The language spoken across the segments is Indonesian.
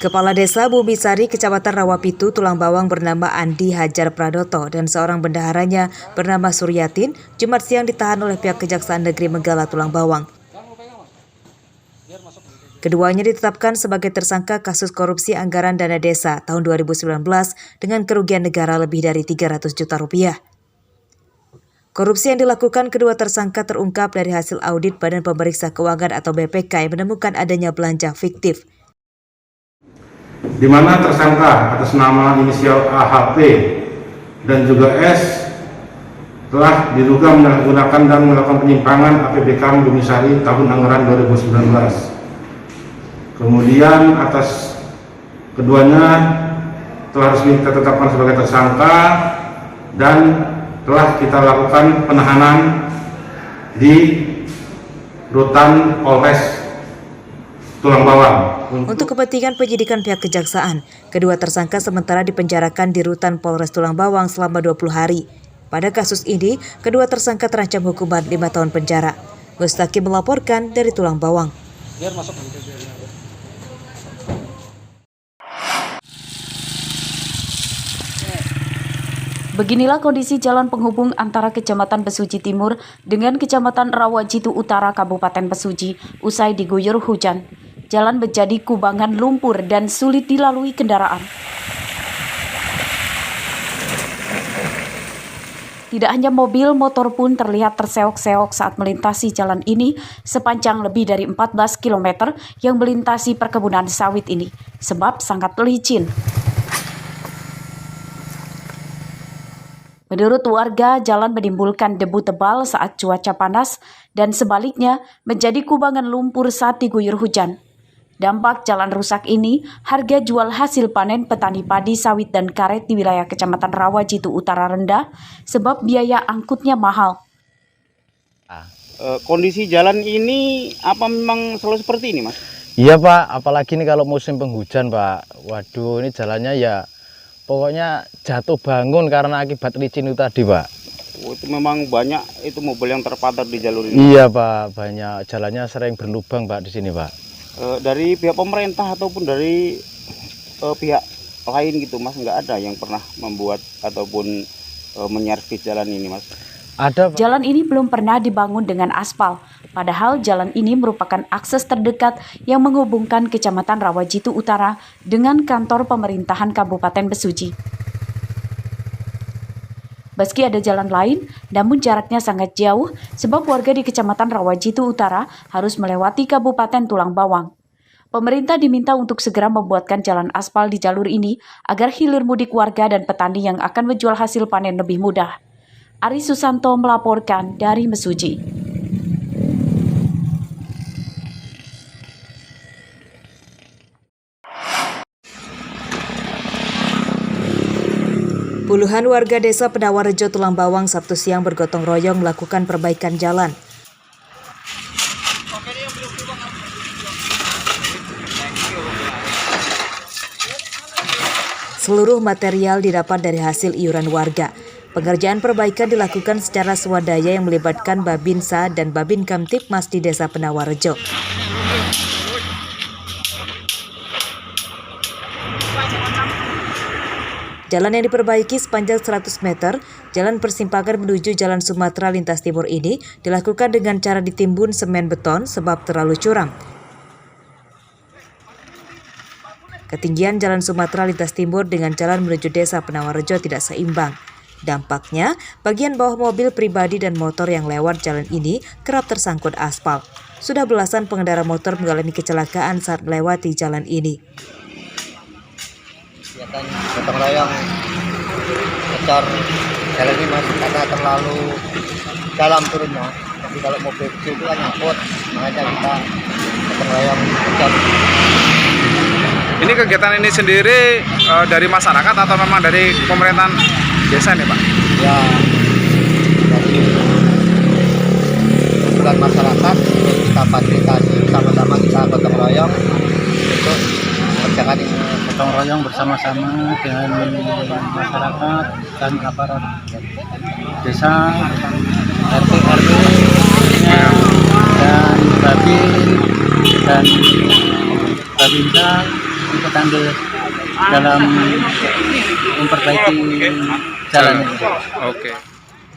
Kepala Desa Bumisari, Kecamatan Rawapitu, Tulang Bawang bernama Andi Hajar Pradoto dan seorang bendaharanya bernama Suryatin, Jumat siang ditahan oleh pihak Kejaksaan Negeri Menggala, Tulang Bawang. Keduanya ditetapkan sebagai tersangka kasus korupsi anggaran dana desa tahun 2019 dengan kerugian negara lebih dari 300 juta rupiah. Korupsi yang dilakukan kedua tersangka terungkap dari hasil audit Badan Pemeriksa Keuangan atau BPK yang menemukan adanya belanja fiktif. Di mana tersangka atas nama inisial AHP dan juga S telah diduga menggunakan dan melakukan penyimpangan APBK Bumisari tahun anggaran 2019. Kemudian atas keduanya telah resmi kita tetapkan sebagai tersangka dan telah kita lakukan penahanan di Rutan Polres Tulang Bawang. Untuk kepentingan penyidikan pihak kejaksaan, kedua tersangka sementara dipenjarakan di Rutan Polres Tulang Bawang selama 20 hari. Pada kasus ini, kedua tersangka terancam hukuman 5 tahun penjara. Mustaqim melaporkan dari Tulang Bawang. Beginilah kondisi jalan penghubung antara Kecamatan Besuji Timur dengan Kecamatan Rawajitu Utara Kabupaten Besuji usai diguyur hujan. Jalan menjadi kubangan lumpur dan sulit dilalui kendaraan. Tidak hanya mobil, motor pun terlihat terseok-seok saat melintasi jalan ini sepanjang lebih dari 14 km yang melintasi perkebunan sawit ini, sebab sangat licin. Menurut warga, jalan menimbulkan debu tebal saat cuaca panas dan sebaliknya menjadi kubangan lumpur saat diguyur hujan. Dampak jalan rusak ini, harga jual hasil panen petani padi, sawit, dan karet di wilayah Kecamatan Rawajitu Utara rendah sebab biaya angkutnya mahal. Kondisi jalan ini apa memang selalu seperti ini, Mas? Iya, Pak, apalagi ini kalau musim penghujan, Pak. Waduh, ini jalannya ya pokoknya jatuh bangun karena akibat licin itu tadi, Pak. Oh, itu memang banyak itu mobil yang terpadat di jalur ini. Iya, Pak, banyak. Jalannya sering berlubang, Pak, di sini, Pak. Dari pihak pemerintah ataupun dari pihak lain gitu, Mas, nggak ada yang pernah membuat ataupun menyervis jalan ini, Mas? Ada, Pak. Jalan ini belum pernah dibangun dengan aspal, padahal jalan ini merupakan akses terdekat yang menghubungkan Kecamatan Rawajitu Utara dengan kantor pemerintahan Kabupaten Besuji. Meski ada jalan lain, namun jaraknya sangat jauh sebab warga di Kecamatan Rawajitu Utara harus melewati Kabupaten Tulang Bawang. Pemerintah diminta untuk segera membuatkan jalan aspal di jalur ini agar hilir mudik warga dan petani yang akan menjual hasil panen lebih mudah. Ari Susanto melaporkan dari Besuji. Puluhan warga desa Penawarejo, Tulang Bawang Sabtu siang bergotong royong melakukan perbaikan jalan. Seluruh material didapat dari hasil iuran warga. Pengerjaan perbaikan dilakukan secara swadaya yang melibatkan Babinsa dan Babin Kamtipmas di desa Penawarejo. Jalan yang diperbaiki sepanjang 100 meter, jalan persimpangan menuju Jalan Sumatera Lintas Timur ini dilakukan dengan cara ditimbun semen beton sebab terlalu curam. Ketinggian Jalan Sumatera Lintas Timur dengan jalan menuju desa Penawarejo tidak seimbang. Dampaknya, bagian bawah mobil pribadi dan motor yang lewat jalan ini kerap tersangkut aspal. Sudah belasan pengendara motor mengalami kecelakaan saat melewati jalan ini. Gotong royong ngecor jalan ini, Mas, karena terlalu dalam turunnya. Jadi kalau mobil kecil itu kan nyangkut, makanya kita gotong royong ngecor. Ini kegiatan ini sendiri dari masyarakat atau memang dari pemerintahan desa nih, Pak? Ya, dari kumpulan masyarakat kita fasilitasi sama-sama, kita gotong royong untuk mengerjakan ini. Gotong royong bersama-sama dengan masyarakat dan aparat desa, RT RW dan Babin dan Babinsa ikut andil dalam memperbaiki jalan ini. Oke.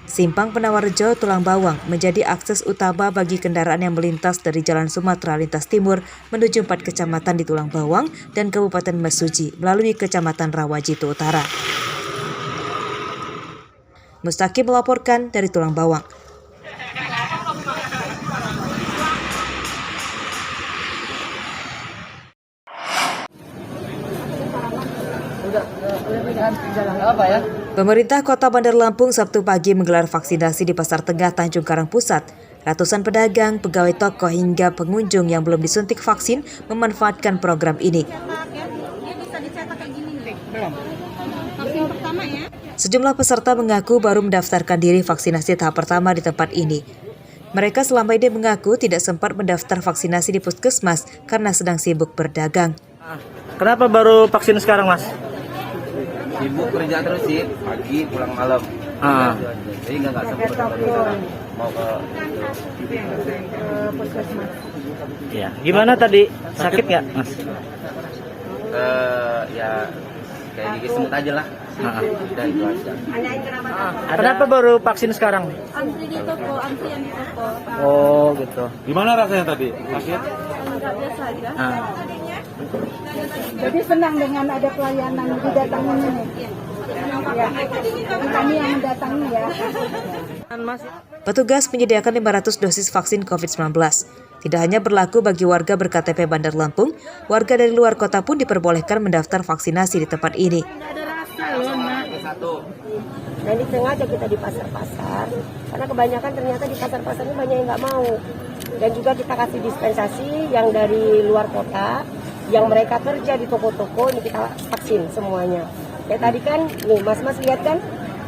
Simpang Penawarrejo Tulang Bawang menjadi akses utama bagi kendaraan yang melintas dari Jalan Sumatera Lintas Timur menuju 4 kecamatan di Tulang Bawang dan Kabupaten Mesuji melalui Kecamatan Rawajitu Utara. Mustaqim melaporkan dari Tulang Bawang. Pemerintah Kota Bandar Lampung Sabtu pagi menggelar vaksinasi di Pasar Tengah Tanjung Karang Pusat. Ratusan pedagang, pegawai toko hingga pengunjung yang belum disuntik vaksin memanfaatkan program ini. Sejumlah peserta mengaku baru mendaftarkan diri vaksinasi tahap pertama di tempat ini. Mereka selama ini mengaku tidak sempat mendaftar vaksinasi di puskesmas karena sedang sibuk berdagang. Kenapa baru vaksin sekarang, Mas? Sibuk kerja terus sih, pagi pulang malam. Jadi nggak sempat mau ke puskesmas. Ya, gimana tadi? Sakit nggak, Mas? Ya kayak gigi semut aja lah. Udah itu aja. Kenapa baru vaksin sekarang? Antri di toko, antrian di toko. Oh, gitu. Gimana rasanya tadi? Sakit? Enggak biasa aja. Jadi senang dengan ada pelayanan didatangin ini. Ya, kami yang mendatangi ya. Petugas menyediakan 500 dosis vaksin COVID-19. Tidak hanya berlaku bagi warga berKTP Bandar Lampung, warga dari luar kota pun diperbolehkan mendaftar vaksinasi di tempat ini. Dan sengaja kita di pasar-pasar, karena kebanyakan ternyata di pasar-pasar ini banyak yang nggak mau. Dan juga kita kasih dispensasi yang dari luar kota, yang mereka kerja di toko-toko, ini kita vaksin semuanya. Ya tadi kan, nih mas-mas lihat kan,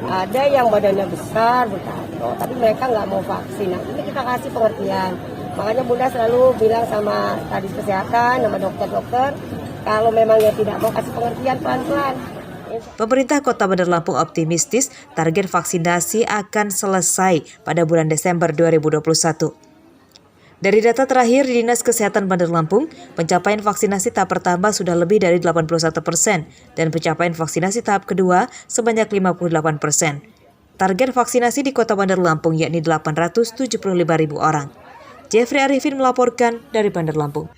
ada yang badannya besar, bertato, tapi mereka nggak mau vaksin. Nah ini kita kasih pengertian. Makanya Bunda selalu bilang sama Kadis Kesehatan, sama dokter-dokter, kalau memang yang tidak mau kasih pengertian pelan-pelan. Pemerintah Kota Bandar Lampung optimistis target vaksinasi akan selesai pada bulan Desember 2021. Dari data terakhir di Dinas Kesehatan Bandar Lampung, pencapaian vaksinasi tahap pertama sudah lebih dari 81% dan pencapaian vaksinasi tahap kedua sebanyak 58%. Target vaksinasi di Kota Bandar Lampung yakni 875.000 orang. Jeffrey Arifin melaporkan dari Bandar Lampung.